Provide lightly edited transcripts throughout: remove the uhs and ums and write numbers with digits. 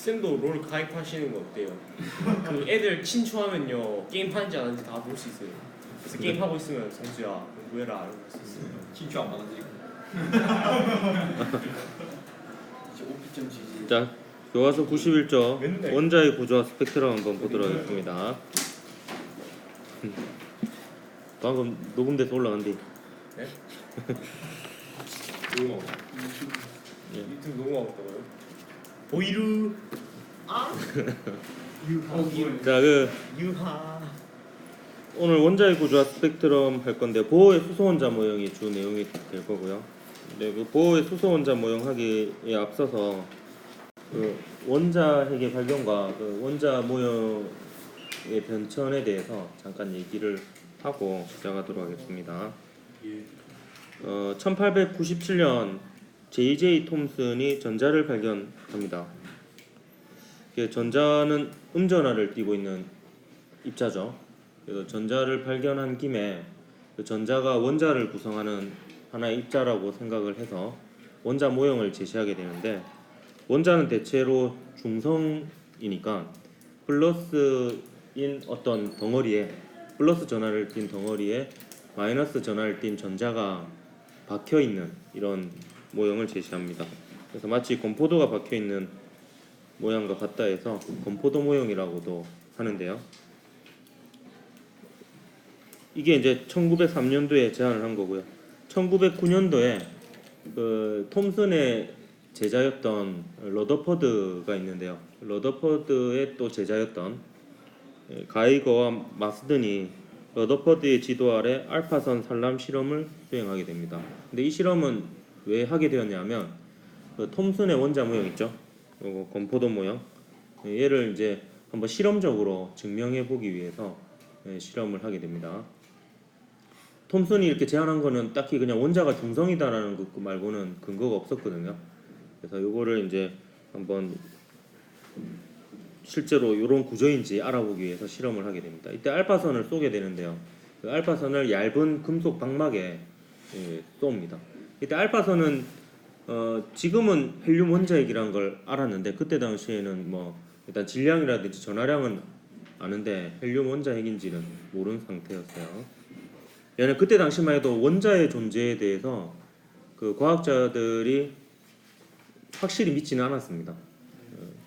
쌤도 롤 가입하시는 거 어때요? 그 애들 친추하면요 게임 하는지 안 하는지 다 볼 수 있어요. 그래서 게임 하고 있으면 성수야 공부해라 이런 거할수 있어요. 친추 안 받아들이고. 이제 오피점 지지. 자, 교과서 91조 맨날. 원자의 구조와 스펙트럼 한번 보도록 하겠습니다. 방금 녹음돼서 올라간디. 네? 이거 유튜브 녹음하고 있다고요? 보이루 자, 그 유하 오늘 원자의 구조와 스펙트럼 할 건데 보호의 수소 원자 모형이 주 내용이 될 거고요. 네, 그 보호의 수소 원자 모형 하기에 앞서서 그 원자 핵의 발견과 그 원자 모형의 변천에 대해서 잠깐 얘기를 하고 시작하도록 하겠습니다. 1897년 J.J. 톰슨이 전자를 발견합니다. 전자는 음전하를 띠고 있는 입자죠. 그래서 전자를 발견한 김에 그 전자가 원자를 구성하는 하나의 입자라고 생각을 해서 원자 모형을 제시하게 되는데, 원자는 대체로 중성이니까 플러스인 어떤 덩어리에 플러스 전하를 띤 덩어리에 마이너스 전하를 띤 전자가 박혀 있는 이런 모형을 제시합니다. 그래서 마치 건포도가 박혀 있는 모양과 같다 해서 건포도 모형이라고도 하는데요. 이게 이제 1903년도에 제안을 한 거고요. 1909년도에 그 톰슨의 제자였던 러더퍼드가 있는데요. 러더퍼드의 또 제자였던 가이거와 마스든이 러더퍼드의 지도 아래 알파선 산람 실험을 수행하게 됩니다. 근데 이 실험은 왜 하게 되었냐면 그 톰슨의 원자 모형 있죠? 건포도 모형. 얘를 이제 한번 실험적으로 증명해 보기 위해서 실험을 하게 됩니다. 톰슨이 이렇게 제안한 거는 딱히 그냥 원자가 중성이다라는 것 말고는 근거가 없었거든요. 그래서 요거를 이제 한번 실제로 이런 구조인지 알아보기 위해서 실험을 하게 됩니다. 이때 알파선을 쏘게 되는데요. 그 알파선을 얇은 금속 방막에 쏩니다. 이때 알파선은 지금은 헬륨 원자핵이란 걸 알았는데 그때 당시에는 뭐 일단 질량이라든지 전하량은 아는데 헬륨 원자핵인지는 모르는 상태였어요. 왜냐면 그때 당시만 해도 원자의 존재에 대해서 그 과학자들이 확실히 믿지는 않았습니다.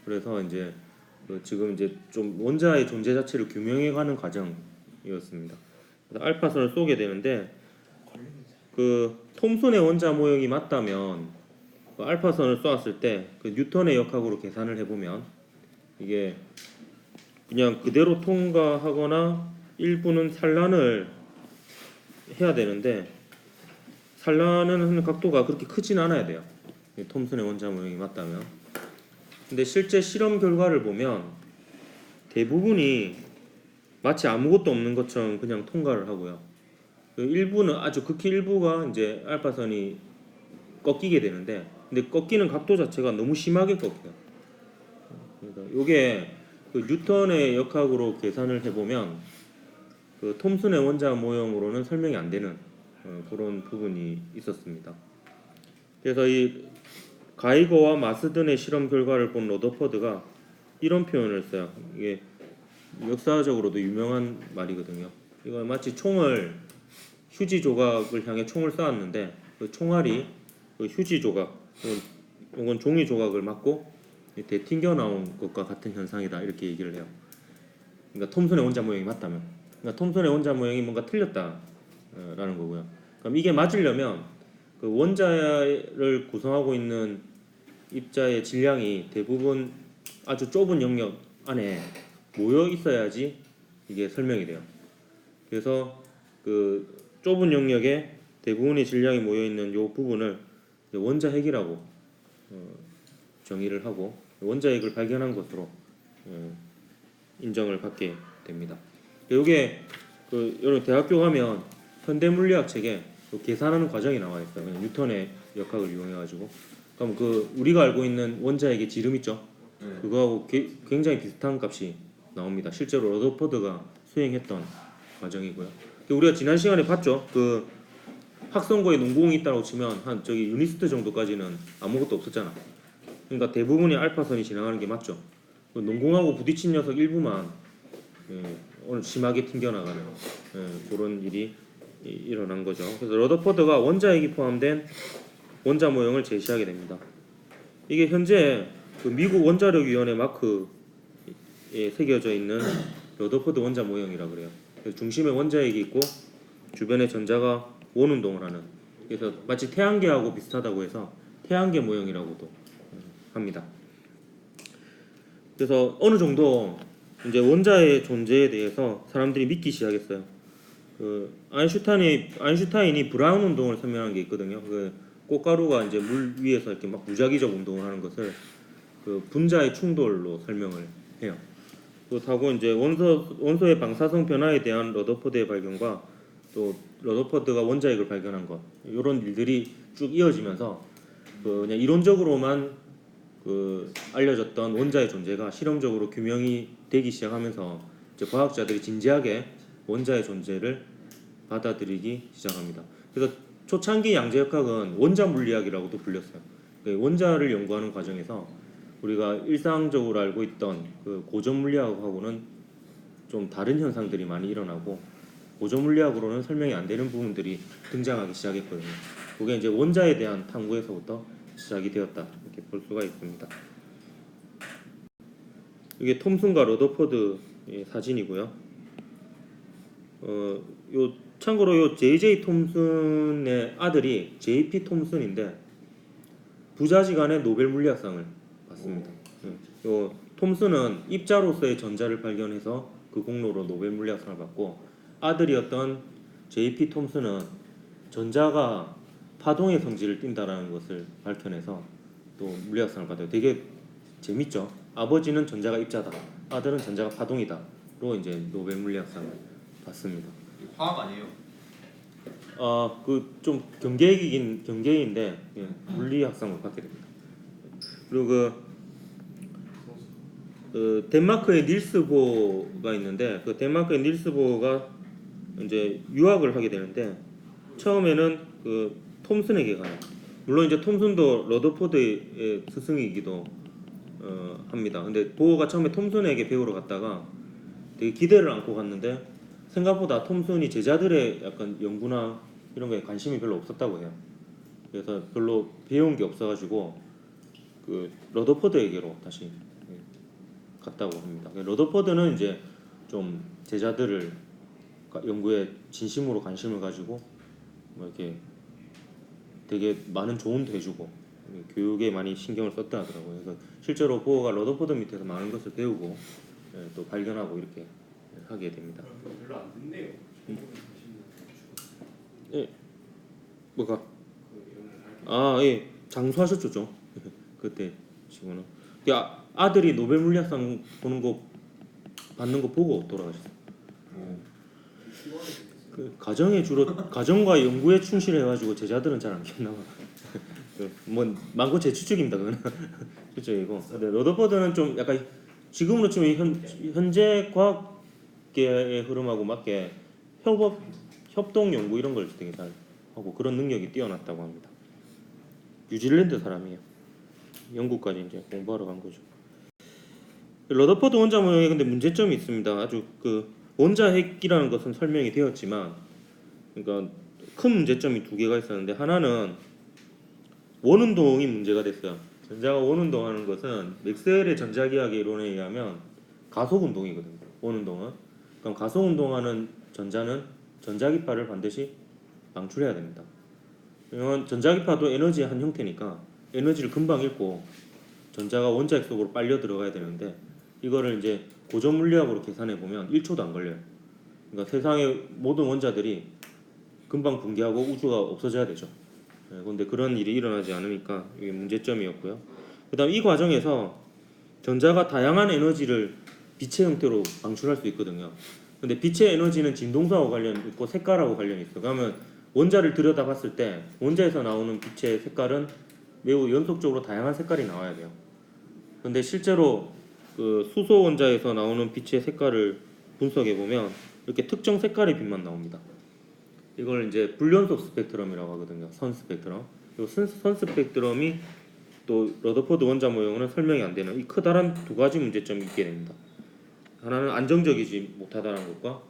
그래서 이제 지금 이제 좀 원자의 존재 자체를 규명해가는 과정이었습니다. 그래서 알파선을 쏘게 되는데 그 톰슨의 원자 모형이 맞다면 그 알파선을 쏘았을 때 그 뉴턴의 역학으로 계산을 해보면 이게 그냥 그대로 통과하거나 일부는 산란을 해야 되는데 산란하는 각도가 그렇게 크진 않아야 돼요. 톰슨의 원자 모형이 맞다면. 근데 실제 실험 결과를 보면 대부분이 마치 아무것도 없는 것처럼 그냥 통과를 하고요. 그 일부는 아주 극히 일부가 이제 알파선이 꺾이게 되는데, 근데 꺾이는 각도 자체가 너무 심하게 꺾여요. 그러니까 이게 그 뉴턴의 역학으로 계산을 해보면 그 톰슨의 원자 모형으로는 설명이 안 되는 그런 부분이 있었습니다. 그래서 이 가이거와 마스든의 실험 결과를 본 러더퍼드가 이런 표현을 써요. 이게 역사적으로도 유명한 말이거든요. 이거 마치 총을 휴지 조각을 향해 총을 쏘았는데 그 총알이 그 휴지 조각, 이건 종이 조각을 맞고 되튕겨 나온 것과 같은 현상이다 이렇게 얘기를 해요. 그러니까 톰슨의 원자 모형이 맞다면, 그러니까 톰슨의 원자 모형이 뭔가 틀렸다라는 거고요. 그럼 이게 맞으려면 그 원자를 구성하고 있는 입자의 질량이 대부분 아주 좁은 영역 안에 모여 있어야지 이게 설명이 돼요. 그래서 그 좁은 영역에 대부분의 질량이 모여 있는 이 부분을 원자핵이라고 정의를 하고 원자핵을 발견한 것으로 인정을 받게 됩니다. 이게 그 여러분 대학교 가면 현대물리학 책에 계산하는 과정이 나와 있어요. 그냥 뉴턴의 역학을 이용해가지고. 그럼 그 우리가 알고 있는 원자핵의 지름 있죠? 그거하고 굉장히 비슷한 값이 나옵니다. 실제로 러더퍼드가 수행했던 과정이고요. 우리가 지난 시간에 봤죠? 그 학성고에 농구공이 있다고 치면 한 저기 유니스트 정도까지는 아무것도 없었잖아. 그러니까 대부분이 알파선이 지나가는 게 맞죠. 그 농공하고 부딪힌 녀석 일부만 오늘 심하게 튕겨나가는 그런 일이 일어난 거죠. 그래서 러더퍼드가 원자핵이 포함된 원자 모형을 제시하게 됩니다. 이게 현재 그 미국 원자력위원회 마크에 새겨져 있는 러더퍼드 원자 모형이라 그래요. 그래서 중심에 원자핵이 있고 주변에 전자가 원운동을 하는. 그래서 마치 태양계하고 비슷하다고 해서 태양계 모형이라고도 합니다. 그래서 어느 정도 이제 원자의 존재에 대해서 사람들이 믿기 시작했어요. 그 아인슈타인이 브라운 운동을 설명한 게 있거든요. 그 꽃가루가 이제 물 위에서 이렇게 막 무작위적 운동을 하는 것을 그 분자의 충돌로 설명을 해요. 그렇다고 이제 원소의 방사성 변화에 대한 러더퍼드의 발견과 또 러더퍼드가 원자핵을 발견한 것 이런 일들이 쭉 이어지면서 그 그냥 이론적으로만 그 알려졌던 원자의 존재가 실험적으로 규명이 되기 시작하면서 이제 과학자들이 진지하게 원자의 존재를 받아들이기 시작합니다. 그래서 초창기 양자역학은 원자 물리학이라고도 불렸어요. 그 원자를 연구하는 과정에서 우리가 일상적으로 알고 있던 그 고전 물리학하고는 좀 다른 현상들이 많이 일어나고 고전 물리학으로는 설명이 안 되는 부분들이 등장하기 시작했거든요. 그게 이제 원자에 대한 탐구에서부터 시작이 되었다 이렇게 볼 수가 있습니다. 이게 톰슨과 러더퍼드의 사진이고요. 요 참고로 요 J.J. 톰슨의 아들이 J.P. 톰슨인데 부자지간에 노벨 물리학상을 받습니다. 요 톰슨은 입자로서의 전자를 발견해서 그 공로로 노벨 물리학상을 받고 아들이었던 J.P. 톰슨은 전자가 파동의 성질을 띈다라는 것을 밝혀내서 또 물리학상을 받아요. 되게 재밌죠. 아버지는 전자가 입자다, 아들은 전자가 파동이다로 이제 노벨 물리학상을 받습니다. 화학 아니에요? 그 좀 경계인데 물리학상을 받게 됩니다. 그리고 그 덴마크의 닐스 보가 있는데 그 덴마크의 닐스 보가 이제 유학을 하게 되는데 처음에는 그 톰슨에게 가요. 물론 이제 톰슨도 러더포드의 스승이기도 합니다. 근데 보가 처음에 톰슨에게 배우러 갔다가 되게 기대를 안고 갔는데 생각보다 톰슨이 제자들의 약간 연구나 이런 거에 관심이 별로 없었다고 해요. 그래서 별로 배운 게 없어가지고 그 러더포드에게로 다시 갔다고 합니다. 러더포드는 이제 좀 제자들을 연구에 진심으로 관심을 가지고 뭐 이렇게 되게 많은 조언도 해주고 교육에 많이 신경을 썼다 하더라고요. 그래서 실제로 보어가 러더포드 밑에서 많은 것을 배우고 또 발견하고 이렇게 하게 됩니다. 별로 안 듣네요. 예, 뭐가? 예, 장수하셨죠, 좀. 그때 지금은. 아들이 노벨 물리학상 받는 거 보고 돌아가셨어요. 그 가정과 연구에 충실해가지고 제자들은 잘 안 기억나. 뭐 많고 제 추측입니다, 그거는. 추측이고. 근데 러더퍼드는 좀 약간 지금으로 치면 현재 과학계의 흐름하고 맞게 협동 연구 이런 걸 되게 잘 하고 그런 능력이 뛰어났다고 합니다. 뉴질랜드 사람이에요. 영국까지 이제 공부하러 간 거죠. 러더퍼드 원자 모형에 근데 문제점이 있습니다. 아주 그 원자핵이라는 것은 설명이 되었지만, 그러니까 큰 문제점이 두 개가 있었는데 하나는 원운동이 문제가 됐어요. 전자가 원운동하는 것은 맥스웰의 전자기하학의 이론에 의하면 가속운동이거든요. 원운동은. 그럼 가속운동하는 전자는 전자기파를 반드시 방출해야 됩니다. 왜냐면 전자기파도 에너지의 한 형태니까 에너지를 금방 잃고 전자가 원자핵 속으로 빨려 들어가야 되는데 이거를 이제 고전 물리학으로 계산해 보면 1초도 안 걸려요. 그러니까 세상의 모든 원자들이 금방 붕괴하고 우주가 없어져야 되죠. 그런데 그런 일이 일어나지 않으니까 이게 문제점이었고요. 그다음 이 과정에서 전자가 다양한 에너지를 빛의 형태로 방출할 수 있거든요. 근데 빛의 에너지는 진동수하고 관련 있고 색깔하고 관련이 있어요. 그러면 원자를 들여다봤을 때 원자에서 나오는 빛의 색깔은 매우 연속적으로 다양한 색깔이 나와야 돼요. 근데 실제로 그 수소 원자에서 나오는 빛의 색깔을 분석해 보면 이렇게 특정 색깔의 빛만 나옵니다. 이걸 이제 불연속 스펙트럼이라고 하거든요. 선 스펙트럼. 이 선 스펙트럼이 또 러더포드 원자 모형은 설명이 안 되는 이 커다란 두 가지 문제점이 있게 됩니다. 하나는 안정적이지 못하다는 것과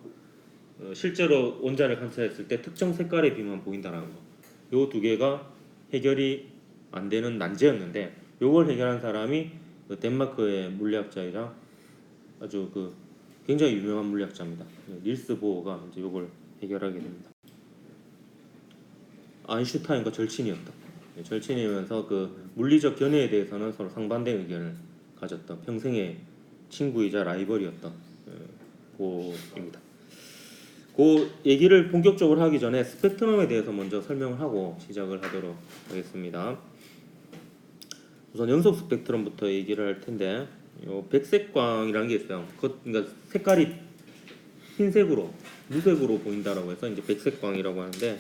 실제로 원자를 관찰했을 때 특정 색깔의 빛만 보인다는 것. 요 두 개가 해결이 안 되는 난제였는데 요걸 해결한 사람이 그 덴마크의 물리학자이자 아주 그 굉장히 유명한 물리학자입니다. 닐스 보어가 이제 요걸 해결하게 됩니다. 아인슈타인과 절친이었다. 절친이면서 그 물리적 견해에 대해서는 서로 상반된 의견을 가졌던 평생의 친구이자 라이벌이었던 고입니다. 그 얘기를 본격적으로 하기 전에 스펙트럼에 대해서 먼저 설명을 하고 시작을 하도록 하겠습니다. 우선 연속 스펙트럼부터 얘기를 할 텐데 요 백색광이라는 게 있어요. 그러니까 색깔이 흰색으로 무색으로 보인다라고 해서 이제 백색광이라고 하는데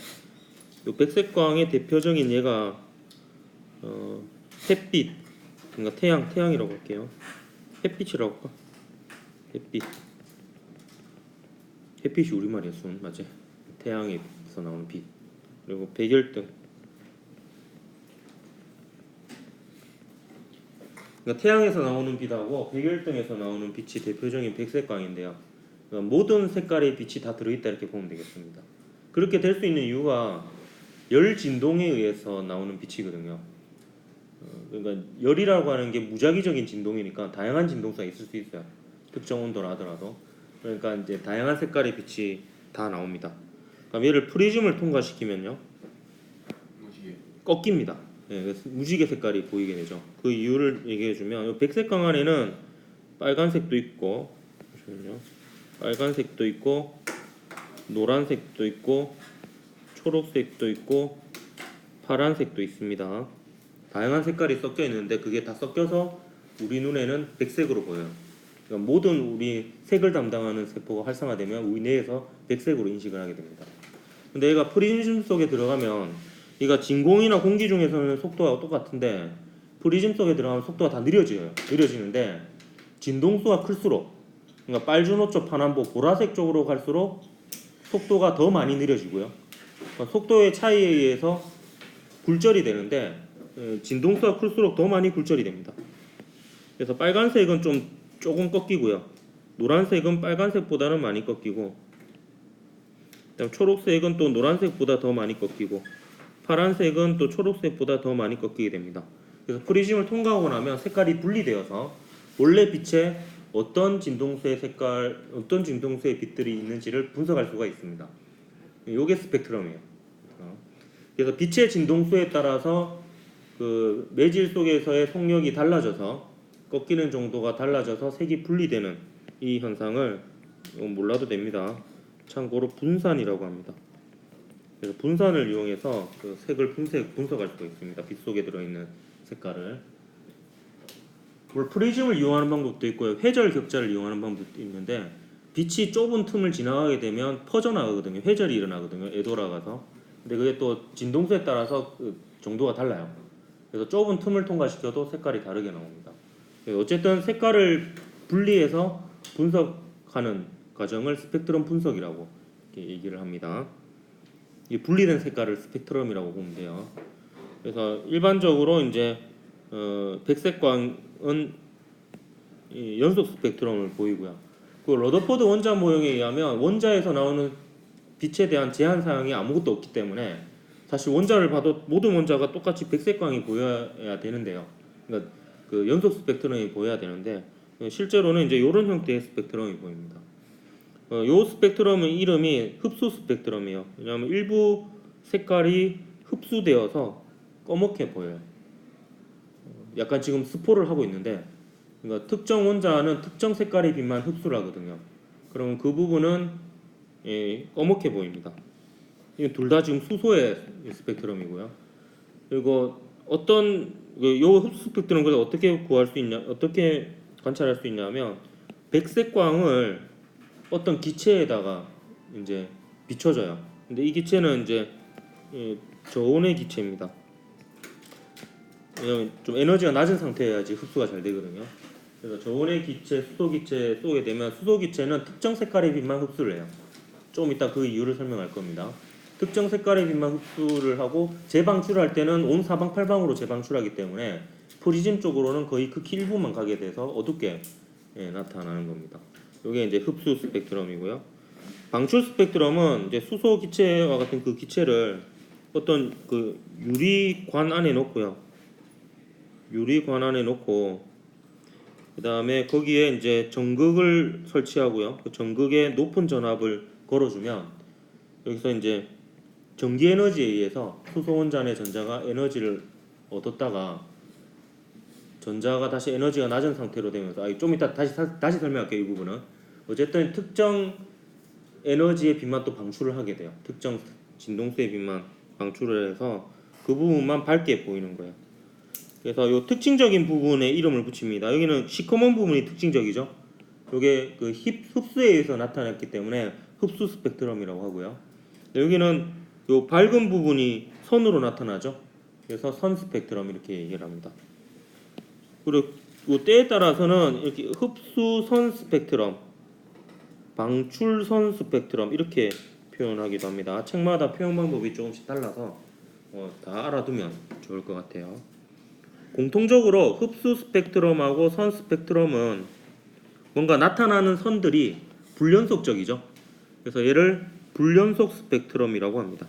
요 백색광의 대표적인 예가 햇빛, 그러니까 태양이라고 할게요. 햇빛이라고 할까? 햇빛이 우리말이야, 순 맞지? 태양에서 나오는 빛. 그리고 백열등. 그러니까 태양에서 나오는 빛하고 백열등에서 나오는 빛이 대표적인 백색광인데요. 그러니까 모든 색깔의 빛이 다 들어있다 이렇게 보면 되겠습니다. 그렇게 될 수 있는 이유가 열 진동에 의해서 나오는 빛이거든요. 그러니까 열이라고 하는 게 무작위적인 진동이니까 다양한 진동수가 있을 수 있어요. 특정 온도라 하더라도. 그러니까 이제 다양한 색깔의 빛이 다 나옵니다. 그럼 얘를 프리즘을 통과시키면요, 꺾입니다. 그래서 무지개 색깔이 보이게 되죠. 그 이유를 얘기해주면 백색광 안에는 빨간색도 있고, 잠시만요. 빨간색도 있고, 노란색도 있고, 초록색도 있고, 파란색도 있습니다. 다양한 색깔이 섞여 있는데 그게 다 섞여서 우리 눈에는 백색으로 보여요. 그러니까 모든 우리 색을 담당하는 세포가 활성화되면 우리 뇌에서 백색으로 인식을 하게 됩니다. 근데 얘가 프리즘 속에 들어가면 얘가 진공이나 공기 중에서는 속도가 똑같은데 프리즘 속에 들어가면 속도가 다 느려지는데 진동수가 클수록, 그러니까 빨주노초 파남보 보라색 쪽으로 갈수록 속도가 더 많이 느려지고요. 그러니까 속도의 차이에 의해서 굴절이 되는데 진동수가 클수록 더 많이 굴절이 됩니다. 그래서 빨간색은 조금 꺾이고요. 노란색은 빨간색보다는 많이 꺾이고, 그다음 초록색은 또 노란색보다 더 많이 꺾이고, 파란색은 또 초록색보다 더 많이 꺾이게 됩니다. 그래서 프리즘을 통과하고 나면 색깔이 분리되어서 원래 빛에 어떤 진동수의 색깔, 어떤 진동수의 빛들이 있는지를 분석할 수가 있습니다. 이게 스펙트럼이에요. 그래서 빛의 진동수에 따라서 그 매질 속에서의 속력이 달라져서 꺾이는 정도가 달라져서 색이 분리되는 이 현상을 몰라도 됩니다. 참고로 분산이라고 합니다. 그래서 분산을 이용해서 그 색을 분석할 수가 있습니다. 빛 속에 들어있는 색깔을. 프리즘을 이용하는 방법도 있고요. 회절 격자를 이용하는 방법도 있는데 빛이 좁은 틈을 지나가게 되면 퍼져나가거든요. 회절이 일어나거든요. 에도라가서. 근데 그게 또 진동수에 따라서 그 정도가 달라요. 그래서 좁은 틈을 통과시켜도 색깔이 다르게 나옵니다. 어쨌든 색깔을 분리해서 분석하는 과정을 스펙트럼 분석이라고 이렇게 얘기를 합니다. 이 분리된 색깔을 스펙트럼이라고 보면 돼요. 그래서 일반적으로 이제 백색광은 연속 스펙트럼을 보이고요. 그 러더포드 원자 모형에 의하면 원자에서 나오는 빛에 대한 제한 사항이 아무것도 없기 때문에 사실 원자를 봐도 모든 원자가 똑같이 백색광이 보여야 되는데요. 그러니까 그 연속 스펙트럼이 보여야 되는데 실제로는 이제 이런 형태의 스펙트럼이 보입니다. 요 스펙트럼의 이름이 흡수 스펙트럼이에요. 왜냐하면 일부 색깔이 흡수되어서 검게 보여요. 약간 지금 스포를 하고 있는데, 그러니까 특정 원자는 특정 색깔의 빛만 흡수를 하거든요. 그러면 그 부분은 검게 보입니다. 이건 둘 다 지금 수소의 스펙트럼이고요. 그리고 요 흡수 스펙트럼을 어떻게 구할 수 있냐, 어떻게 관찰할 수 있냐면 백색광을 어떤 기체에다가 이제 비춰줘요. 근데 이 기체는 이제 저온의 기체입니다. 왜냐면 좀 에너지가 낮은 상태여야지 흡수가 잘 되거든요. 그래서 저온의 기체, 수소 기체 쏘게 되면 수소 기체는 특정 색깔의 빛만 흡수를 해요. 좀 이따 그 이유를 설명할 겁니다. 특정 색깔의 빛만 흡수를 하고 재방출할 때는 온 사방팔방으로 재방출하기 때문에 프리즘 쪽으로는 거의 극히 일부만 가게 돼서 어둡게 나타나는 겁니다. 이게 이제 흡수 스펙트럼이고요. 방출 스펙트럼은 이제 수소 기체와 같은 그 기체를 어떤 그 유리관 안에 놓고요. 유리관 안에 놓고 그 다음에 거기에 이제 전극을 설치하고요. 그 전극에 높은 전압을 걸어주면 여기서 이제 전기 에너지에 의해서 수소 원자 내 전자가 에너지를 얻었다가 전자가 다시 에너지가 낮은 상태로 되면서 좀 이따 다시 설명할게요. 이 부분은 어쨌든 특정 에너지의 빛만 또 방출을 하게 돼요. 특정 진동수의 빛만 방출을 해서 그 부분만 밝게 보이는 거예요. 그래서 이 특징적인 부분에 이름을 붙입니다. 여기는 시커먼 부분이 특징적이죠. 이게 그 흡수에 의해서 나타났기 때문에 흡수 스펙트럼이라고 하고요. 여기는 이 밝은 부분이 선으로 나타나죠. 그래서 선 스펙트럼 이렇게 얘기를 합니다. 그리고 이 때에 따라서는 이렇게 흡수선 스펙트럼, 방출선 스펙트럼 이렇게 표현하기도 합니다. 책마다 표현 방법이 조금씩 달라서 다 알아두면 좋을 것 같아요. 공통적으로 흡수 스펙트럼하고 선 스펙트럼은 뭔가 나타나는 선들이 불연속적이죠. 그래서 얘를 불연속 스펙트럼이라고 합니다.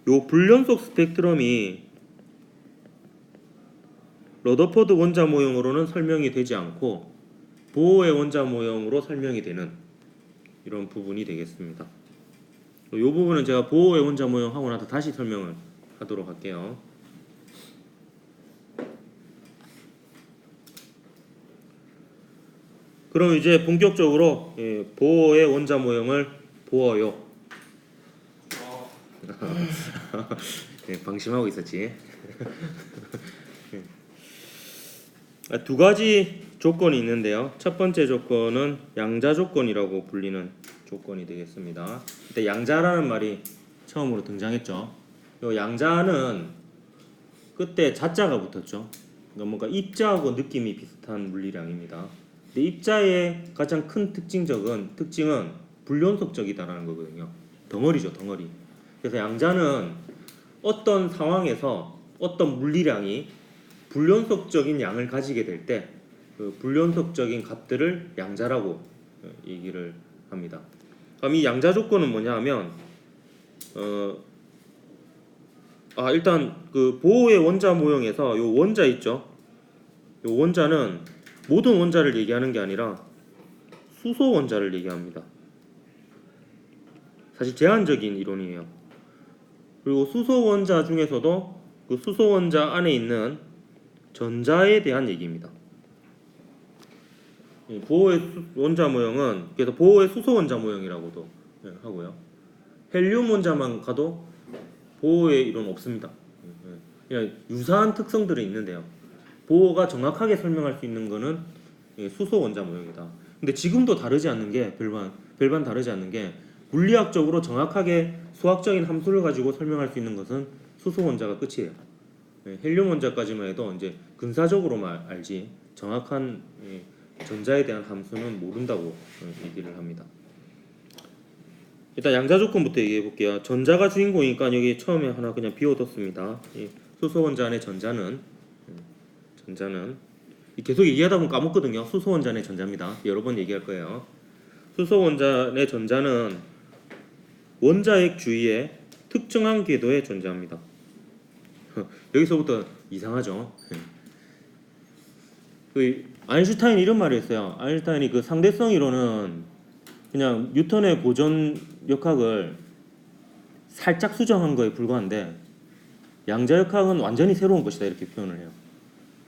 요 불연속 스펙트럼이 러더포드 원자 모형으로는 설명이 되지 않고 보어의 원자 모형으로 설명이 되는 이런 부분이 되겠습니다. 이 부분은 제가 보어의 원자 모형 하고 나서 다시 설명을 하도록 할게요. 그럼 이제 본격적으로 보어의 원자 모형을 보어요. 방심하고 있었지. 두 가지 조건이 있는데요. 첫 번째 조건은 양자 조건이라고 불리는 조건이 되겠습니다. 그때 양자라는 말이 처음으로 등장했죠. 이 양자는 그때 자자가 붙었죠. 그러니까 뭔가 입자하고 느낌이 비슷한 물리량입니다. 근데 입자의 가장 큰 특징은 불연속적이다라는 거거든요. 덩어리죠, 덩어리. 그래서 양자는 어떤 상황에서 어떤 물리량이 불연속적인 양을 가지게 될 때 그 불연속적인 값들을 양자라고 얘기를 합니다. 그럼 이 양자 조건은 뭐냐 하면 일단 그 보어의 원자 모형에서 요 원자 있죠. 요 원자는 모든 원자를 얘기하는 게 아니라 수소 원자를 얘기합니다. 사실 제한적인 이론이에요. 그리고 수소 원자 중에서도 그 수소 원자 안에 있는 전자에 대한 얘기입니다. 보어의 원자 모형은 그래서 보어의 수소 원자 모형이라고도 하고요. 헬륨 원자만 가도 보어의 이론 없습니다. 그냥 유사한 특성들이 있는데요. 보어가 정확하게 설명할 수 있는 거는 수소 원자 모형이다. 근데 지금도 다르지 않는 게 별반 다르지 않는 게 물리학적으로 정확하게 수학적인 함수를 가지고 설명할 수 있는 것은 수소 원자가 끝이에요. 헬륨 원자까지만 해도 이제 근사적으로만 알지 정확한 전자에 대한 함수는 모른다고 얘기를 합니다. 일단 양자 조건부터 얘기해 볼게요. 전자가 주인공이니까 여기 처음에 하나 그냥 비워뒀습니다. 수소 원자 안의 전자는 계속 얘기하다 보면 까먹거든요. 수소 원자 안의 전자입니다. 여러 번 얘기할 거예요. 수소 원자 내 전자는 원자핵 주위에 특정한 궤도에 존재합니다. 여기서부터 이상하죠. 그 아인슈타인이 이런 말을 했어요. 아인슈타인이 그 상대성 이론은 그냥 뉴턴의 고전 역학을 살짝 수정한 거에 불과한데 양자 역학은 완전히 새로운 것이다 이렇게 표현을 해요.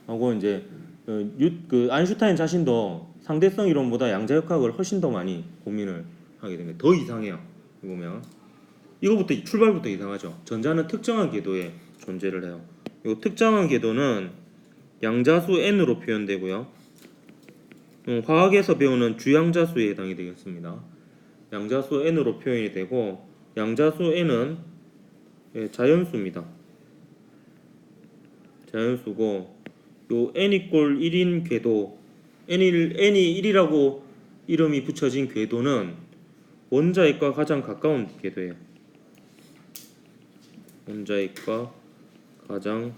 하고 이제 그 아인슈타인 자신도 상대성 이론보다 양자 역학을 훨씬 더 많이 고민을 하게 됩니다. 더 이상해요. 보면 이거부터 출발부터 이상하죠. 전자는 특정한 궤도에 존재를 해요. 이 특정한 궤도는 양자수 n으로 표현되고요. 화학에서 배우는 주양자수에 해당이 되겠습니다. 양자수 n으로 표현이 되고 양자수 n은 자연수입니다. 자연수고 요 n = 1인 궤도 n이 1이라고 이름이 붙여진 궤도는 원자핵과 가장 가까운 궤도예요. 원자핵과 가장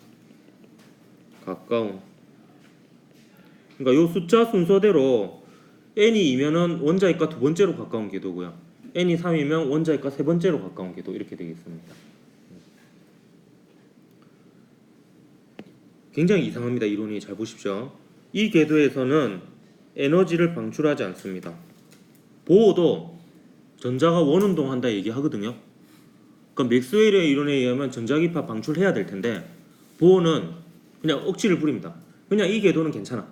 가까운. 그러니까 요 숫자 순서대로 n이 2면은 원자핵과 두 번째로 가까운 궤도고요. n이 3이면 원자핵과 세 번째로 가까운 궤도 이렇게 되겠습니다. 굉장히 이상합니다. 이론이 잘 보십시오. 이 궤도에서는 에너지를 방출하지 않습니다. 보호도 전자가 원운동한다 얘기하거든요. 그럼 맥스웰의 이론에 의하면 전자기파 방출해야 될 텐데 보호는 그냥 억지를 부립니다. 그냥 이 궤도는 괜찮아.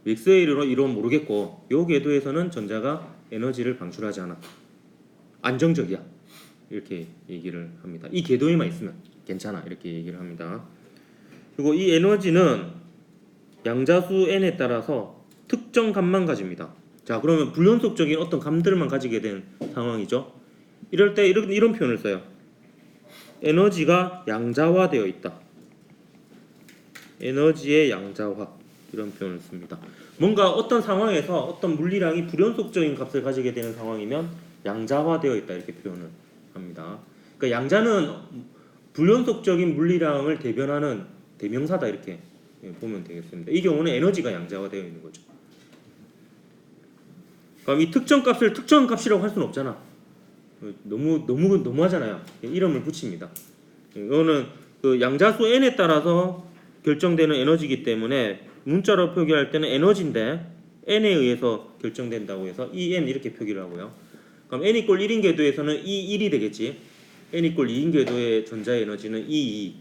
맥스웰의 이론 모르겠고 이 궤도에서는 전자가 에너지를 방출하지 않아. 안정적이야. 이렇게 얘기를 합니다. 이 궤도에만 있으면 괜찮아. 이렇게 얘기를 합니다. 그리고 이 에너지는 양자수 n에 따라서 특정 값만 가집니다. 자, 그러면 불연속적인 어떤 감들만 가지게 된 상황이죠. 이럴 때 이런 표현을 써요. 에너지가 양자화되어 있다. 에너지의 양자화 이런 표현을 씁니다. 뭔가 어떤 상황에서 어떤 물리량이 불연속적인 값을 가지게 되는 상황이면 양자화되어 있다 이렇게 표현을 합니다. 그러니까 양자는 불연속적인 물리량을 대변하는 대명사다 이렇게 보면 되겠습니다. 이 경우는 에너지가 양자화되어 있는 거죠. 그럼 이 특정 값을 특정 값이라고 할 수는 없잖아. 너무하잖아요. 이름을 붙입니다. 이거는 그 양자수 n에 따라서 결정되는 에너지이기 때문에 문자로 표기할 때는 에너지인데 n에 의해서 결정된다고 해서 en 이렇게 표기를 하고요. 그럼 n = 1인 궤도에서는 E1이 되겠지. n = 2인 궤도의 전자의 에너지는 E2,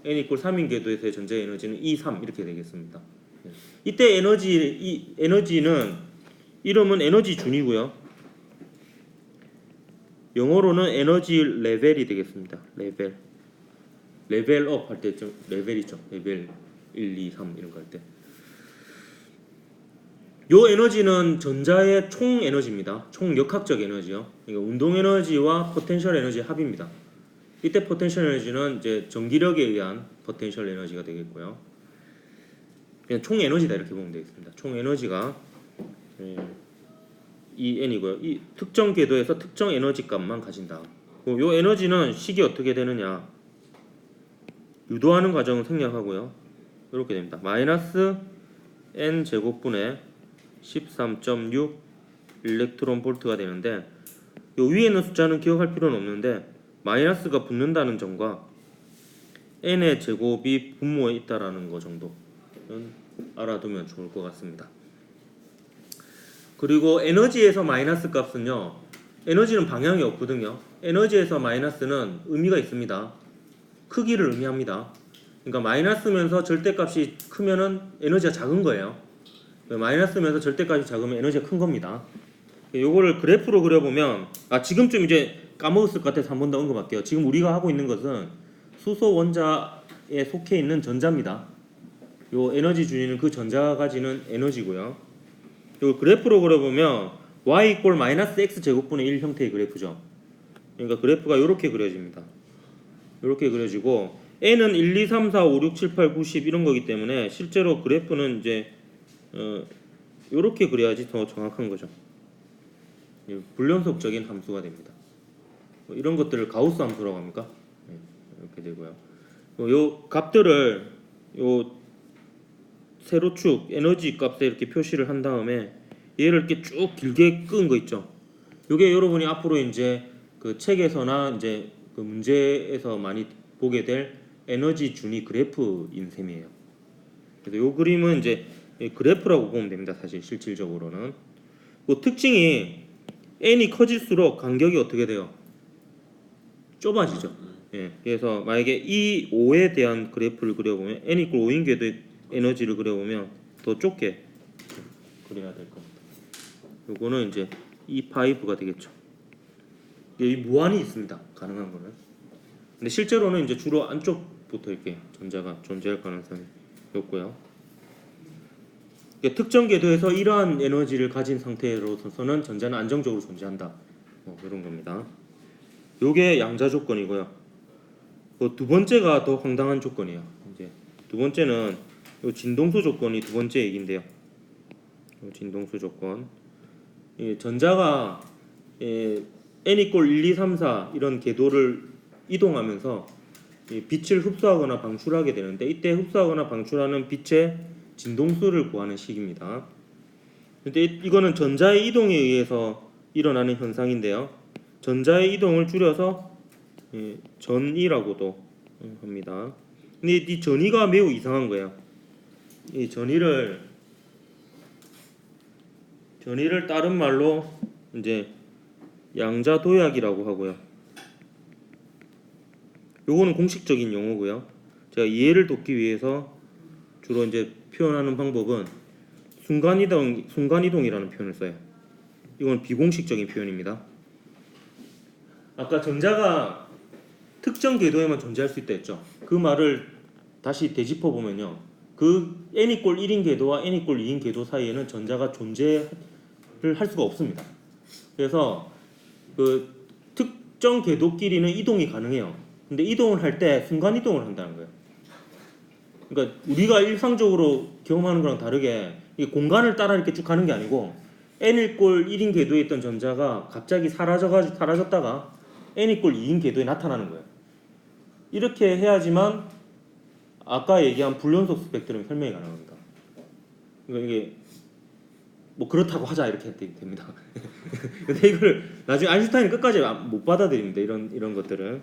n = 3인 궤도에서의 전자의 에너지는 E3 이렇게 되겠습니다. 이때 에너지는 이름은 에너지 준이고요. 영어로는 에너지 레벨이 되겠습니다. 레벨업 할 때 좀 레벨이죠. 레벨 1, 2, 3 이런 거 할 때. 요 에너지는 전자의 총 에너지입니다. 총 역학적 에너지요. 그러니까 운동 에너지와 포텐셜 에너지의 합입니다. 이때 포텐셜 에너지는 이제 전기력에 의한 포텐셜 에너지가 되겠고요. 그냥 총 에너지다 이렇게 보면 되겠습니다. 총 에너지가 이 n이고요. 이 특정 궤도에서 특정 에너지 값만 가진다. 요 에너지는 식이 어떻게 되느냐? 유도하는 과정을 생략하고요. 이렇게 됩니다. 마이너스 n 제곱분의 13.6 일렉트론 볼트가 되는데 요 위에 있는 숫자는 기억할 필요는 없는데 마이너스가 붙는다는 점과 n의 제곱이 분모에 있다라는 거 정도는 알아두면 좋을 것 같습니다. 그리고 에너지에서 마이너스 값은요. 에너지는 방향이 없거든요. 에너지에서 마이너스는 의미가 있습니다. 크기를 의미합니다. 그러니까 마이너스면서 절대값이 크면은 에너지가 작은 거예요. 마이너스면서 절대값이 작으면 에너지가 큰 겁니다. 요거를 그래프로 그려보면 지금쯤 이제 까먹었을 것 같아서 한 번 더 언급할게요. 지금 우리가 하고 있는 것은 수소 원자에 속해 있는 전자입니다. 요 에너지 준위는 그 전자가 가지는 에너지고요. 요 그래프로 그려보면 y = 마이너스 x 제곱분의 1 형태의 그래프죠. 그러니까 그래프가 이렇게 그려집니다. 이렇게 그려지고 n은 1, 2, 3, 4, 5, 6, 7, 8, 9, 10 이런 거기 때문에 실제로 그래프는 이제 이렇게 그려야지 더 정확한 거죠. 불연속적인 함수가 됩니다. 이런 것들을 가우스 함수라고 합니까? 이렇게 되고요. 요 값들을 요 세로축 에너지 값에 이렇게 표시를 한 다음에 얘를 이렇게 쭉 길게 끄은 거 있죠. 요게 여러분이 앞으로 이제 그 책에서나 이제 그 문제에서 많이 보게 될 에너지 준위 그래프인 셈이에요. 그래서 요 그림은 이제 그래프라고 보면 됩니다. 사실 실질적으로는 그 특징이 n이 커질수록 간격이 어떻게 돼요? 좁아지죠. 예. 그래서 만약에 이 5에 대한 그래프를 그려보면 n = 5인 궤도의 에너지를 그려보면 더 좁게 그려야 될 겁니다. 요거는 이제 E5가 되겠죠. 이 무한이 있습니다. 가능한 거는. 근데 실제로는 이제 주로 안쪽부터 이렇게 전자가 존재할 가능성이 높고요. 특정 궤도에서 이러한 에너지를 가진 상태로서는 전자는 안정적으로 존재한다. 이런 겁니다. 요게 양자 조건이고요. 두 번째가 더 황당한 조건이에요. 이제 두 번째는 요 진동수 조건이 두 번째 얘기인데요. 요 진동수 조건. 전자가 n = 1, 2, 3, 4 이런 궤도를 이동하면서 이 빛을 흡수하거나 방출하게 되는데 이때 흡수하거나 방출하는 빛의 진동수를 구하는 식입니다. 근데 이거는 전자의 이동에 의해서 일어나는 현상인데요. 전자의 이동을 줄여서 전이라고도 합니다. 근데 이 전이가 매우 이상한 거예요. 이 전이를 다른 말로 이제 양자도약이라고 하고요. 요거는 공식적인 용어고요. 제가 이해를 돕기 위해서 주로 이제 표현하는 방법은 순간이동이라는 표현을 써요. 이건 비공식적인 표현입니다. 아까 전자가 특정 궤도에만 존재할 수 있다 했죠. 그 말을 다시 되짚어 보면요. 그 n = 1인 궤도와 n = 2인 궤도 사이에는 전자가 존재를 할 수가 없습니다. 그래서 그 특정 궤도끼리는 이동이 가능해요. 근데 이동을 할 때 순간 이동을 한다는 거예요. 그러니까 우리가 일상적으로 경험하는 거랑 다르게 이 공간을 따라 이렇게 쭉 가는 게 아니고 n = 1인 궤도에 있던 전자가 갑자기 사라졌다가 n = 2인 궤도에 나타나는 거예요. 이렇게 해야지만 아까 얘기한 불연속 스펙트럼 설명이 가능합니다. 그러니까 이게 뭐 그렇다고 하자 이렇게 됩니다. 근데 이걸 나중에 아인슈타인이 끝까지 못 받아들입니다. 이런 것들은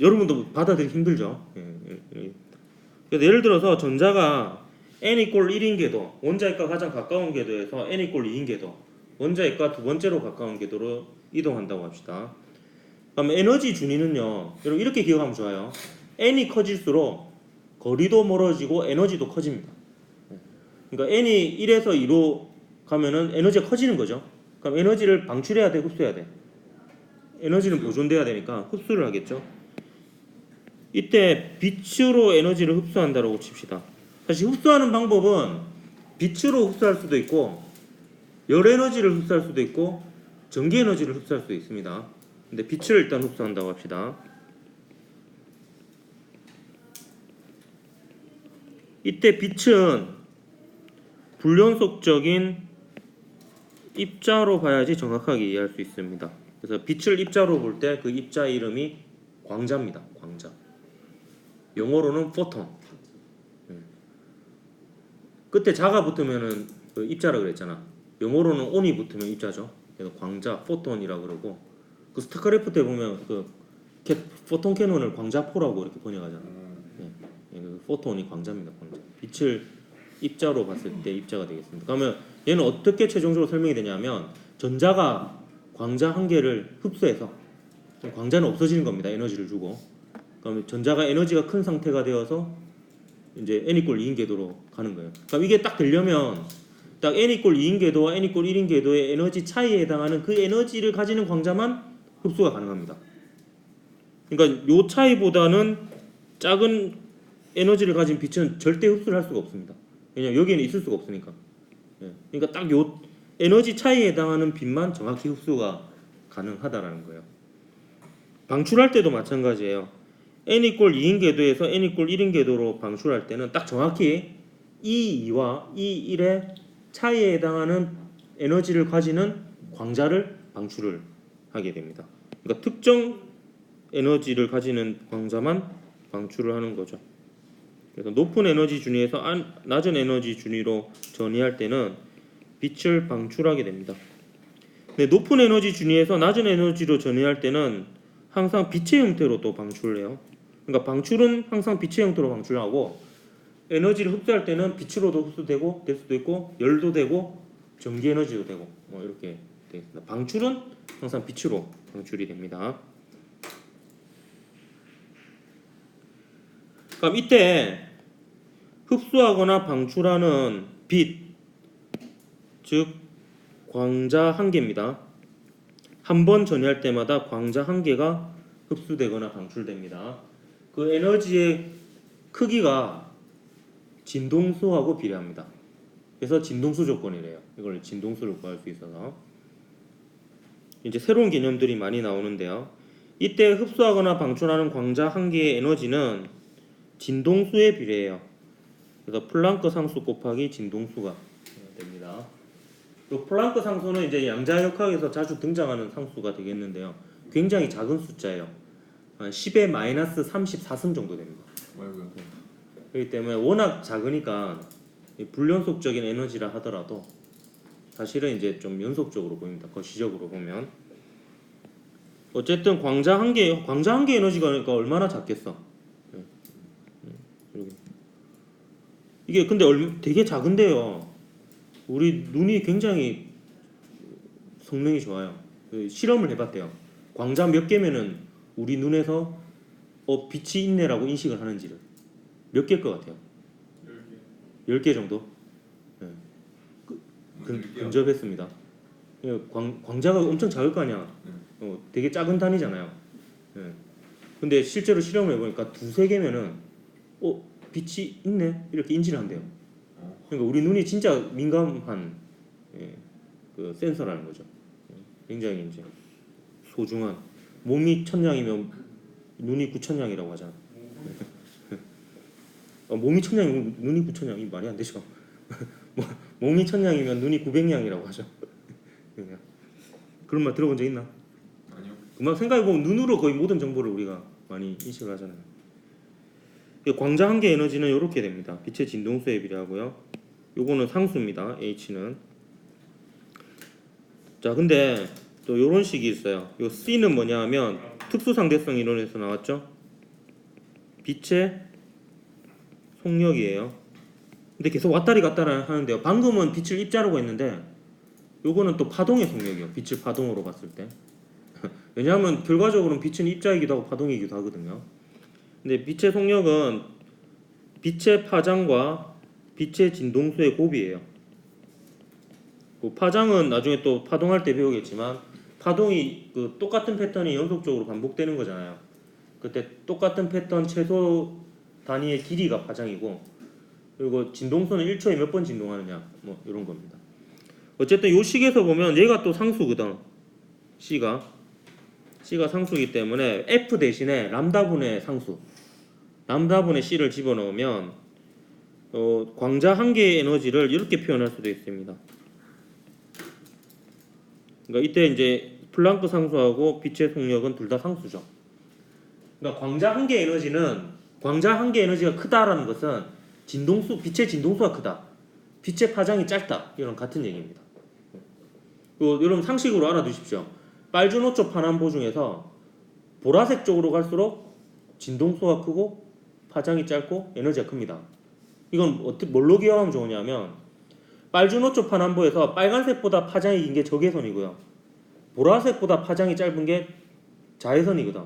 여러분도 받아들이기 힘들죠. 그래서 예를 들어서 전자가 n = 1인 궤도, 원자핵과 가장 가까운 궤도에서 n = 2인 궤도, 원자핵과 두 번째로 가까운 궤도로 이동한다고 합시다. 그럼 에너지 준위는요, 여러분 이렇게 기억하면 좋아요. n이 커질수록 거리도 멀어지고 에너지도 커집니다. 그러니까 n이 1에서 2로 가면은 에너지가 커지는 거죠. 그럼 에너지를 방출해야 돼, 흡수해야 돼? 에너지는 보존돼야 되니까 흡수를 하겠죠. 이때 빛으로 에너지를 흡수한다고 칩시다. 사실 흡수하는 방법은 빛으로 흡수할 수도 있고 열 에너지를 흡수할 수도 있고 전기 에너지를 흡수할 수도 있습니다. 근데 빛을 일단 흡수한다고 합시다. 이때 빛은 불연속적인 입자로 봐야지 정확하게 이해할 수 있습니다. 그래서 빛을 입자로 볼 때 그 입자 이름이 광자입니다. 광자. 영어로는 포톤. 끝에 자가 붙으면은 그 입자라 그랬잖아. 영어로는 on이 붙으면 입자죠. 그래서 광자, 포톤이라고 그러고 그 스타크래프트에 보면 그 포톤 캐논을 광자포라고 이렇게 번역하잖아. 그 포톤이 광자입니다. 광자. 빛을 입자로 봤을 때 입자가 되겠습니다. 그러면 얘는 어떻게 최종적으로 설명이 되냐면 전자가 광자 한 개를 흡수해서 광자는 없어지는 겁니다. 에너지를 주고. 그러면 전자가 에너지가 큰 상태가 되어서 이제 n = 2인 궤도로 가는 거예요. 그럼 이게 딱 되려면 딱 n = 2인 궤도와 n = 1인 궤도의 에너지 차이에 해당하는 그 에너지를 가지는 광자만 흡수가 가능합니다. 그러니까 요 차이보다는 작은 에너지를 가진 빛은 절대 흡수를 할 수가 없습니다. 왜냐면 여기에는 있을 수가 없으니까. 그러니까 딱 요 에너지 차이에 해당하는 빛만 정확히 흡수가 가능하다라는 거예요. 방출할 때도 마찬가지예요. n = 2인 궤도에서 n = 1인 궤도로 방출할 때는 딱 정확히 E2와 E1의 차이에 해당하는 에너지를 가지는 광자를 방출을 하게 됩니다. 그러니까 특정 에너지를 가지는 광자만 방출을 하는 거죠. 그래서 높은 에너지 준위에서 낮은 에너지 준위로 전이할 때는 빛을 방출하게 됩니다. 근데 높은 에너지 준위에서 낮은 에너지로 전이할 때는 항상 빛의 형태로 또 방출을 해요. 그러니까 방출은 항상 빛의 형태로 방출하고 에너지를 흡수할 때는 빛으로도 흡수되고 될 수도 있고 열도 되고 전기 에너지도 되고 뭐 이렇게 되겠습니다. 방출은 항상 빛으로 방출이 됩니다. 그럼 이때 흡수하거나 방출하는 빛, 즉 광자 한 개입니다. 한 번 전이할 때마다 광자 한 개가 흡수되거나 방출됩니다. 그 에너지의 크기가 진동수하고 비례합니다. 그래서 진동수 조건이래요. 이걸 진동수를 구할 수 있어서 이제 새로운 개념들이 많이 나오는데요. 이때 흡수하거나 방출하는 광자 한 개의 에너지는 진동수에 비례해요. 그래서 플랑크 상수 곱하기 진동수가 됩니다. 이 플랑크 상수는 이제 양자역학에서 자주 등장하는 상수가 되겠는데요. 굉장히 작은 숫자예요. 한 10의 마이너스 34승 정도 됩니다. 아이고야. 그렇기 때문에 워낙 작으니까 이 불연속적인 에너지라 하더라도 사실은 이제 좀 연속적으로 보입니다. 거시적으로 보면 어쨌든 광자 한 개 에너지가 그러니까 얼마나 작겠어. 이렇게. 이게 근데 되게 작은데요. 우리 눈이 굉장히 성능이 좋아요. 그 실험을 해봤대요. 광자 몇 개면은 우리 눈에서 빛이 있네라고 인식을 하는지를 몇 개일 것 같아요. 10개 정도. 네. 근접했습니다. 광자가 엄청 작을 거 아니야. 되게 작은 단위잖아요. 네. 근데 실제로 실험을 해보니까 두세 개면은 빛이 있네 이렇게 인지를 한대요. 그러니까 우리 눈이 진짜 민감한 그 센서라는 거죠. 굉장히 이제 소중한 몸이 1000냥이면 눈이 9000냥이라고 하잖아. 몸이 1000냥이면 눈이 9000냥이 말이 안 되죠. 몸이 1000냥이면 눈이 900냥이라고 하죠. 그런 말 들어본 적 있나? 아니요. 그만 생각해보면 눈으로 거의 모든 정보를 우리가 많이 인식을 하잖아요. 광자 한 개 에너지는 이렇게 됩니다. 빛의 진동수에 비례하고요. 요거는 상수입니다. H는. 자, 근데 또 요런 식이 있어요. 요 C는 뭐냐 하면 특수상대성 이론에서 나왔죠. 빛의 속력이에요. 근데 계속 왔다리 갔다리 하는데요. 방금은 빛을 입자라고 했는데 요거는 또 파동의 속력이에요. 빛을 파동으로 봤을 때. 왜냐하면 결과적으로는 빛은 입자이기도 하고 파동이기도 하거든요. 근데 빛의 속력은 빛의 파장과 빛의 진동수의 곱이에요. 그 파장은 나중에 또 파동할 때 배우겠지만 파동이 그 똑같은 패턴이 연속적으로 반복되는 거잖아요. 그때 똑같은 패턴 최소 단위의 길이가 파장이고 그리고 진동수는 1초에 몇 번 진동하느냐 뭐 이런 겁니다. 어쨌든 요 식에서 보면 얘가 또 상수거든. C가 상수이기 때문에 F 대신에 람다분의 상수 람다분의 C를 집어넣으면 광자 한 개의 에너지를 이렇게 표현할 수도 있습니다. 그러니까 이때 이제 플랑크 상수하고 빛의 속력은 둘 다 상수죠. 그러니까 광자 한 개 에너지가 크다라는 것은 빛의 진동수가 크다. 빛의 파장이 짧다. 이런 같은 얘기입니다. 여러분 상식으로 알아두십시오. 빨주노초 파남보 중에서 보라색 쪽으로 갈수록 진동수가 크고 파장이 짧고 에너지가 큽니다. 이건 뭘로 기억하면 좋으냐면 빨주노초 파남보에서 빨간색보다 파장이 긴 게 적외선이고요. 보라색보다 파장이 짧은 게 자외선이거든.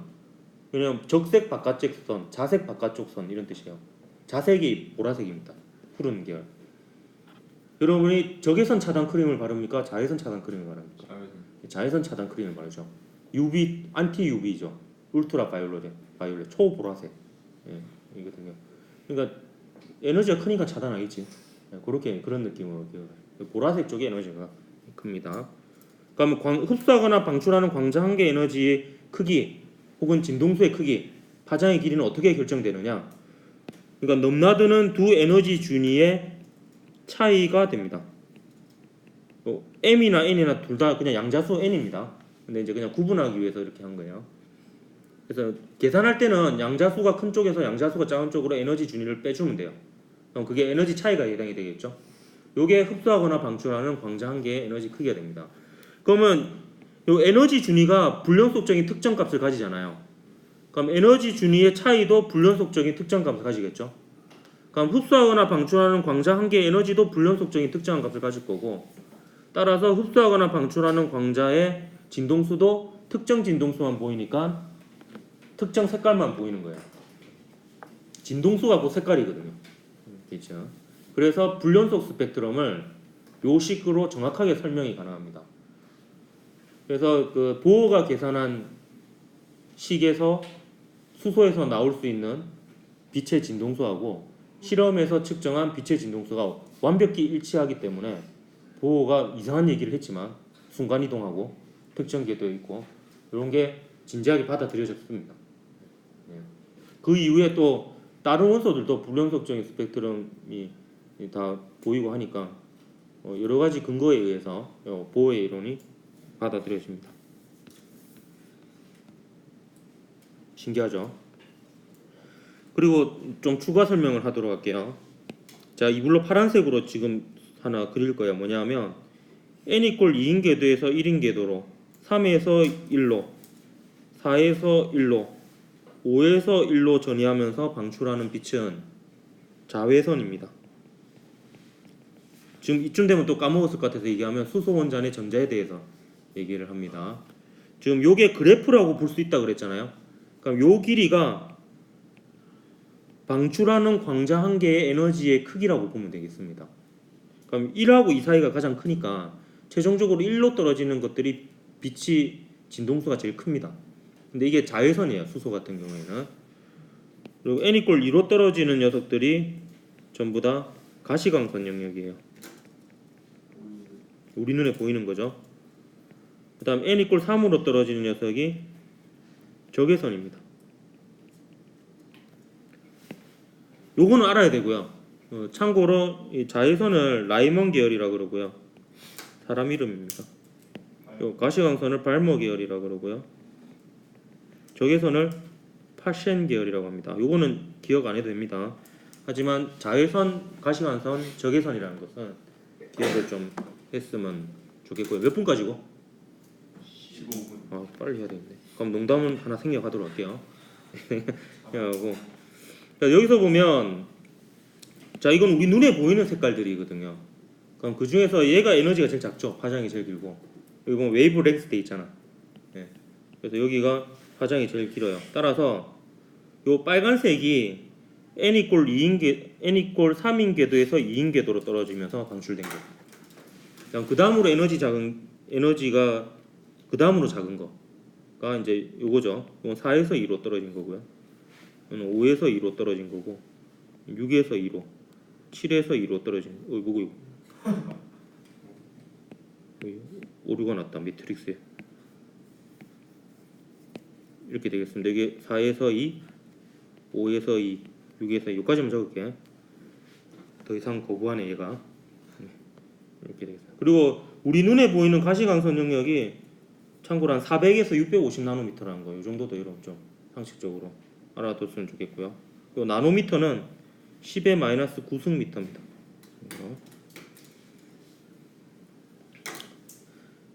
왜냐면 적색 바깥쪽 선, 자색 바깥쪽 선 이런 뜻이에요. 자색이 보라색입니다. 푸른 계열. 여러분이 적외선 차단 크림을 바릅니까? 자외선 차단 크림을 바릅니까? 자외선 차단 크림을 바르죠. UV, 안티 UV죠. 울트라 바이올렛, 초보라색. 이거든요. 그러니까 에너지가 크니까 차단하겠지. 그렇게 그런 느낌으로 보라색 쪽에 에너지가 큽니다. 그러면 흡수하거나 방출하는 광자 한 개 에너지의 크기 혹은 진동수의 크기, 파장의 길이는 어떻게 결정되느냐? 그러니까 넘나드는 두 에너지 준위의 차이가 됩니다. M이나 N이나 둘 다 그냥 양자수 N입니다. 근데 이제 그냥 구분하기 위해서 이렇게 한 거예요. 그래서 계산할 때는 양자수가 큰 쪽에서 양자수가 작은 쪽으로 에너지 준위를 빼주면 돼요. 그럼 그게 에너지 차이가 해당이 되겠죠. 요게 흡수하거나 방출하는 광자 한 개의 에너지 크기가 됩니다. 그러면 요 에너지 준위가 불연속적인 특정 값을 가지잖아요. 그럼 에너지 준위의 차이도 불연속적인 특정 값을 가지겠죠. 그럼 흡수하거나 방출하는 광자 한 개의 에너지도 불연속적인 특정한 값을 가질 거고 따라서 흡수하거나 방출하는 광자의 진동수도 특정 진동수만 보이니까 특정 색깔만 보이는 거예요. 진동수가 그 색깔이거든요. 그렇죠? 그래서 불연속 스펙트럼을 요 식으로 정확하게 설명이 가능합니다. 그래서 그 보어가 계산한 식에서 수소에서 나올 수 있는 빛의 진동수하고 실험에서 측정한 빛의 진동수가 완벽히 일치하기 때문에 보어가 이상한 얘기를 했지만 순간이동하고 특정 궤도에 있고 이런 게 진지하게 받아들여졌습니다. 그 이후에 또 다른 원소들도 불연속적인 스펙트럼이 다 보이고 하니까 여러 가지 근거에 의해서 보어의 이론이 받아들여집니다. 신기하죠? 그리고 좀 추가 설명을 하도록 할게요. 자, 이불로 파란색으로 지금 하나 그릴 거예요. 뭐냐면 n 이퀄 2인 궤도에서 1인 궤도로 3에서 1로 4에서 1로 5에서 1로 전이하면서 방출하는 빛은 자외선입니다. 지금 이쯤 되면 또 까먹었을 것 같아서 얘기하면 수소 원자의 전자에 대해서 얘기를 합니다. 지금 요게 그래프라고 볼 수 있다 그랬잖아요. 그럼 요 길이가 방출하는 광자 한 개의 에너지의 크기라고 보면 되겠습니다. 그럼 1하고 2 사이가 가장 크니까 최종적으로 1로 떨어지는 것들이 빛이 진동수가 제일 큽니다. 근데 이게 자외선이에요. 수소 같은 경우에는. 그리고 n 이퀄 2로 떨어지는 녀석들이 전부 다 가시광선 영역이에요. 우리 눈에 보이는 거죠. 그 다음 n 이퀄 3으로 떨어지는 녀석이 적외선입니다. 요거는 알아야 되고요. 참고로 이 자외선을 라이먼 계열이라 그러고요. 사람 이름입니다. 요 가시광선을 발머 계열이라 그러고요. 적외선을 파셴 계열이라고 합니다. 요거는 기억 안 해도 됩니다. 하지만 자외선, 가시광선, 적외선이라는 것은 기억을 좀 했으면 좋겠고요. 몇 분까지고? 15분. 아, 빨리 해야 되겠네. 그럼 농담은 하나 생략하도록 할게요. 하고 자, 여기서 보면 자, 이건 우리 눈에 보이는 색깔들이거든요. 그럼 그 중에서 얘가 에너지가 제일 작죠. 파장이 제일 길고. 여기 보면 웨이브 렉스 돼 있잖아. 예. 그래서 여기가 파장이 제일 길어요. 따라서 요 빨간색이 n 이퀄 3인 궤도에서 2인 궤도로 떨어지면서 방출된 거예요. 그 다음으로 에너지가 그 다음으로 작은 거가 이제 요거죠. 이건 4에서 2로 떨어진 거고요. 이건 5에서 2로 떨어진 거고, 6에서 2로, 7에서 2로 떨어진 거. 뭐고 이거? 오류가 났다. 매트릭스에. 이렇게 되겠습니다. 이게 4에서 2, 5에서 2, 6에서 2. 여기까지만 적을게. 더 이상 거부하네 얘가. 이렇게 되겠습니다. 그리고 우리 눈에 보이는 가시광선 영역이 참고로 한 400에서 650 나노미터라는 거. 이 정도도 이런 좀 상식적으로 알아뒀으면 좋겠고요. 요 나노미터는 10의 마이너스 9승미터입니다.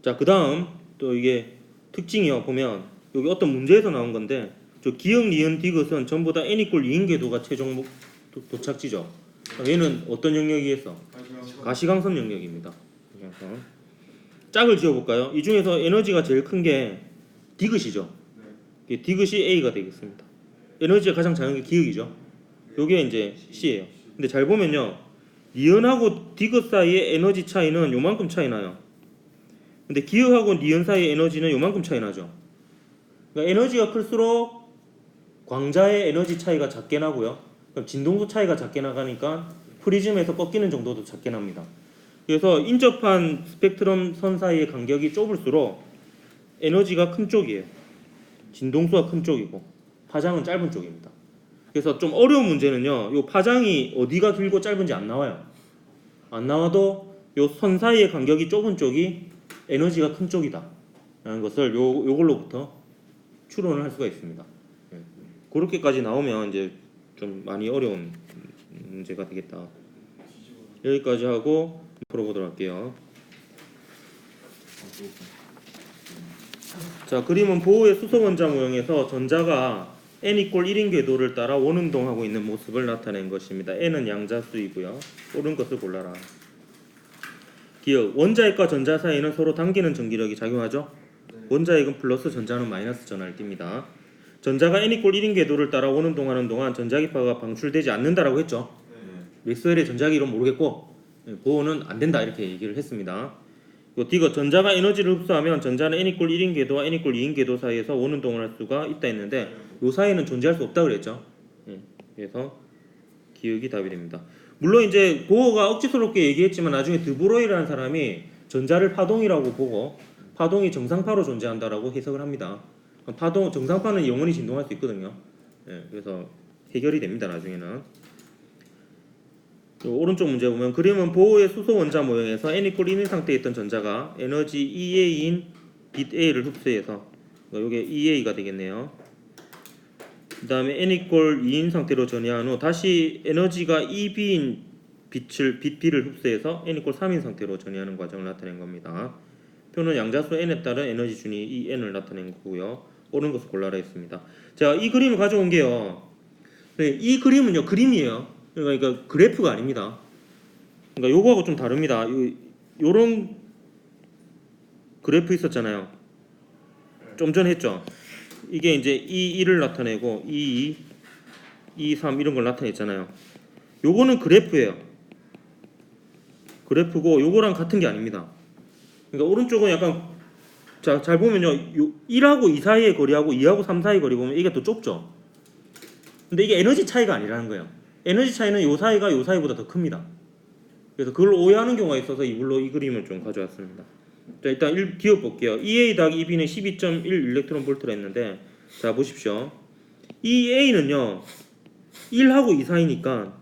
자, 그 다음 또 이게 특징이요. 보면 여기 어떤 문제에서 나온 건데 저 기역, 니은, 디귿은 전부 다 n 이퀄 2인 궤도가 최종 도착지죠. 얘는 어떤 영역이겠어? 가시광선 영역입니다. 짝을 지어볼까요? 이 중에서 에너지가 제일 큰 게 디귿이죠. 디귿이 A가 되겠습니다. 에너지가 가장 작은 게 기역이죠. 요게 이제 C예요. 근데 잘 보면요, 니은하고 디귿 사이의 에너지 차이는 요만큼 차이 나요. 근데 기역하고 니은 사이의 에너지는 요만큼 차이 나죠. 그러니까 에너지가 클수록 광자의 에너지 차이가 작게 나고요. 그럼 진동수 차이가 작게 나가니까 프리즘에서 꺾이는 정도도 작게 납니다. 그래서 인접한 스펙트럼 선 사이의 간격이 좁을수록 에너지가 큰 쪽이에요. 진동수가 큰 쪽이고 파장은 짧은 쪽입니다. 그래서 좀 어려운 문제는요, 요 파장이 어디가 길고 짧은지 안 나와요. 안 나와도 요 선 사이의 간격이 좁은 쪽이 에너지가 큰 쪽이다 라는 것을 요걸로부터 추론을 할 수가 있습니다. 그렇게까지 나오면 이제 좀 많이 어려운 문제가 되겠다. 여기까지 하고 풀어보도록 할게요. 자, 그림은 보호의 수소 원자 모형에서 전자가 n 이퀄 1인 궤도를 따라 원운동하고 있는 모습을 나타낸 것입니다. n은 양자수이고요. 옳은 것을 골라라. 기억, 원자핵과 전자 사이에는 서로 당기는 전기력이 작용하죠. 원자핵은 플러스, 전자는 마이너스 전하를 띱니다. 전자가 n 이퀄 1인 궤도를 따라 원운동하는 동안 전자기파가 방출되지 않는다라고 했죠. 맥스웰의 전자기 이론 모르겠고 보호는 안 된다 이렇게 얘기를 했습니다. 디귿, 전자가 에너지를 흡수하면 전자는 n 이퀄 1인 궤도와 n 이퀄 2인 궤도 사이에서 원운동을 할 수가 있다 했는데 이 사이에는 존재할 수 없다 그랬죠. 그래서 기억이 답이 됩니다. 물론 이제 보호가 억지스럽게 얘기했지만 나중에 드브로이라는 사람이 전자를 파동이라고 보고 파동이 정상파로 존재한다라고 해석을 합니다. 파동, 정상파는 영원히 진동할 수 있거든요. 그래서 해결이 됩니다. 나중에는. 오른쪽 문제 보면 그림은 보호의 수소 원자 모형에서 n 이퀄 1인 상태에 있던 전자가 에너지 EA인 빛 A를 흡수해서 이게 EA가 되겠네요. 그 다음에 n=2인 상태로 전이한 후 다시 에너지가 EB인 빛 B를 흡수해서 n=3인 상태로 전이하는 과정을 나타낸 겁니다. 표는 양자수 n에 따른 에너지 준위 이 n을 나타낸 거고요. 옳은 것을 골라라 했습니다. 자, 이 그림을 가져온 게요. 네, 이 그림은요 그림이에요. 그러니까 그래프가 아닙니다. 그러니까 요거하고 좀 다릅니다. 요런 그래프 있었잖아요. 좀 전 했죠. 이게 이제 1을 나타내고 2, 3 이런 걸 나타냈잖아요. 요거는 그래프예요. 그래프고 요거랑 같은 게 아닙니다. 그러니까 오른쪽은 약간 잘 보면요. 1하고 2 사이의 거리하고 2하고 3 사이의 거리 보면 이게 더 좁죠. 근데 이게 에너지 차이가 아니라는 거예요. 에너지 차이는 요 사이가 요 사이보다 더 큽니다. 그래서 그걸 오해하는 경우가 있어서 이걸로 이 그림을 좀 가져왔습니다. 자, 일단 기억 볼게요. EA 더하기 EB는 12.1 일렉트론 볼트라 했는데, 자 보십시오. EA는요 1하고 2 사이니까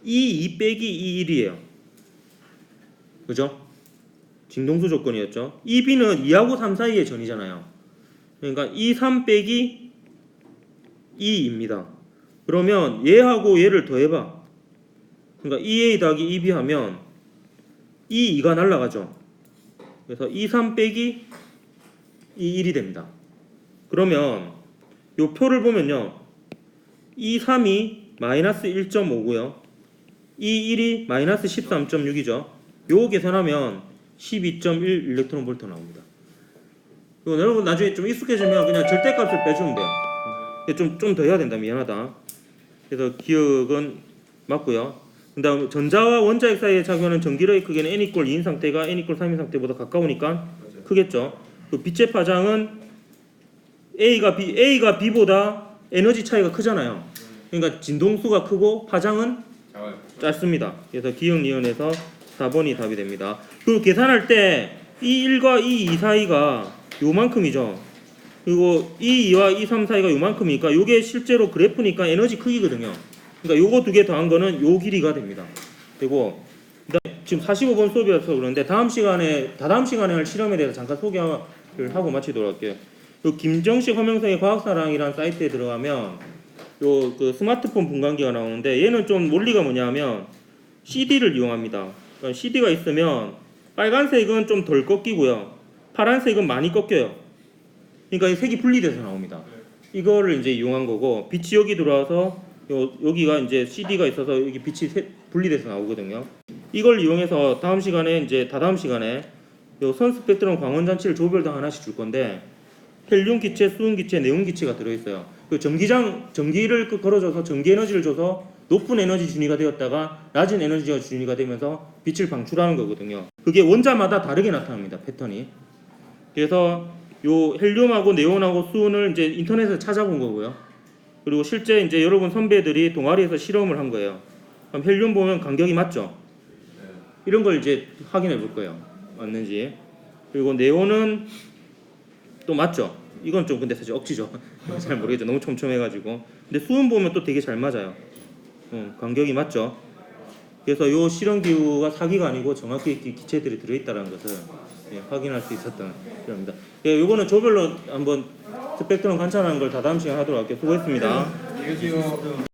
E2 빼기 E1이에요. 그죠? 진동수 조건이었죠. EB는 2하고 3 사이의 전이잖아요. 그러니까 E3 빼기 E입니다. 그러면 얘하고 얘를 더해봐. 그러니까 EA 더하기 EB 하면 E2가 날라가죠. 그래서 E3 빼기 E1이 됩니다. 그러면 요 표를 보면요. E3이 마이너스 1.5고요. E1이 마이너스 13.6이죠. 요거 계산하면 12.1 일렉트론 볼트 나옵니다. 이거 여러분 나중에 좀 익숙해지면 그냥 절대값을 빼주면 돼요. 좀 더 해야 된다. 미안하다. 그래서 기억은 맞고요. 그 다음 전자와 원자핵 사이에 작용하는 전기력의 크기는 n=2인 상태가 n=3인 상태보다 가까우니까 맞아요. 크겠죠. 그 빛의 파장은 A가 B보다 에너지 차이가 크잖아요. 그러니까 진동수가 크고 파장은 작아요. 짧습니다. 그래서 기억 니은에서 4번이 답이 됩니다. 그리고 계산할 때 E1과 E2 사이가 요만큼이죠. 그리고 E2와 E3 사이가 요만큼이니까 요게 실제로 그래프니까 에너지 크기거든요. 그러니까 요거 두 개 더한 거는 요 길이가 됩니다. 그리고 지금 45번 수업이어서 그러는데 다다음 시간에 할 실험에 대해서 잠깐 소개를 하고 마치도록 할게요. 요 김정식 허명성의 과학사랑이라는 사이트에 들어가면 요 그 스마트폰 분광기가 나오는데 얘는 좀 원리가 뭐냐면 CD를 이용합니다. 그러니까 CD가 있으면 빨간색은 좀 덜 꺾이고요. 파란색은 많이 꺾여요. 그러니까 이 색이 분리돼서 나옵니다. 이거를 이제 이용한 거고 빛이 여기 들어와서 여기가 이제 CD가 있어서 여기 빛이 분리돼서 나오거든요. 이걸 이용해서 다다음 시간에 요 선 스펙트럼 광원 장치를 조별당 하나씩 줄 건데 헬륨 기체, 수은 기체, 네온 기체가 들어 있어요. 그 전기를 걸어줘서 전기 에너지를 줘서 높은 에너지 준위가 되었다가 낮은 에너지 준위가 되면서 빛을 방출하는 거거든요. 그게 원자마다 다르게 나타납니다. 패턴이. 그래서 요 헬륨하고 네온하고 수은을 이제 인터넷에서 찾아본 거고요. 그리고 실제 이제 여러분 선배들이 동아리에서 실험을 한 거예요. 그럼 헬륨 보면 간격이 맞죠? 이런 걸 이제 확인해 볼 거예요. 맞는지. 그리고 네온은 또 맞죠? 이건 좀 근데 사실 억지죠. 잘 모르겠죠. 너무 촘촘해가지고. 근데 수은 보면 또 되게 잘 맞아요. 간격이 맞죠? 그래서 요 실험 기구가 사기가 아니고 정확히 기체들이 들어있다는 것을 확인할 수 있었던 겁니다. 요거는 조별로 한번 스펙트럼 관찰하는 걸 다다음 시간에 하도록 할게요. 수고했습니다. 안녕히 계세요.